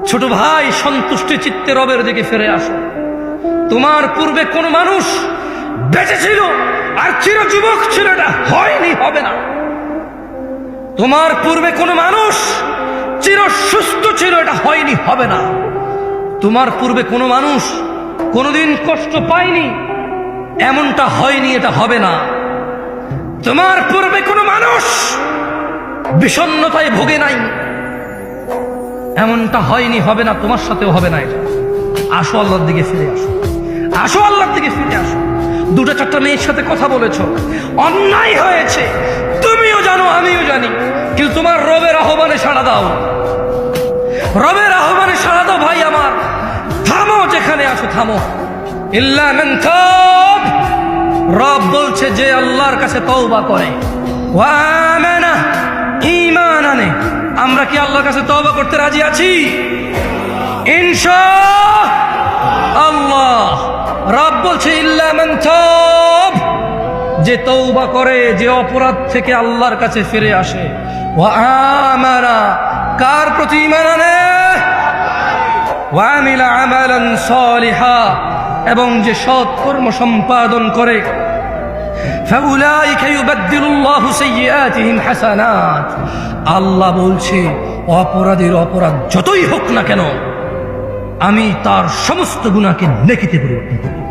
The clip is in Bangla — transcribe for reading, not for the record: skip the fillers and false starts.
ছোট ভাই, সন্তুষ্টি চিত্তে রবের দিকে ফিরে আসো। তোমার পূর্বে কোন মানুষ বেঁচে ছিল আর চির যুবক ছিল, এটা হয়নি, হবে না। তোমার পূর্বে কোন মানুষ চির সুস্থ ছিল, এটা হয়নি, হবে না। তোমার পূর্বে কোনো মানুষ কোনোদিন কষ্ট পায়নি, এমনটা হয়নি, এটা হবে না। তোমার পূর্বে কোনো মানুষ বিষণ্ণতায় ভোগে নাই, এমনটা হয়নি, হবে না, তোমার সাথেও হবে না। এটা আসো, আল্লাহর দিকে ফিরে আসো, আসো, আল্লাহর দিকে ফিরে আসো। দুটো চারটা মেয়ের সাথে কথা বলেছো, অন্যায় হয়েছে, তুমিও জানো, আমিও জানি, কিন্তু তোমার রবের আহ্বানে সাড়া দাও, রবের আহ্বানে সাড়া দাও। ভাই আমার, থামো, যেখানে আছো থামো। ইল্লা মান তাব, রব বলছে যে আল্লাহর কাছে তওবা করে, ওয়া আমানা, ঈমান আনে। আমরা কি আল্লাহর কাছে তওবা করতে রাজি আছি? ইনশাআল্লাহ। রব বলছে ইল্লা মান তাব, যে তওবা করে, যে অপরাধ থেকে আল্লাহর কাছে ফিরে আসে। ওয়া আমানা, কার প্রতি ঈমান আনে? ওয়া আমিলা আমালান সালিহা, এবং যে সৎ কর্ম সম্পাদন করে। ফাউলাইকা ইউবাদদিলুল্লাহু সাইয়্যাতিহিম হাসানাত, আল্লাহ বলছে অপরাধীর অপরাধ যতই হোক না কেন, আমি তার সমস্ত গুনাহকে নেকিতে পরিবর্তন করি।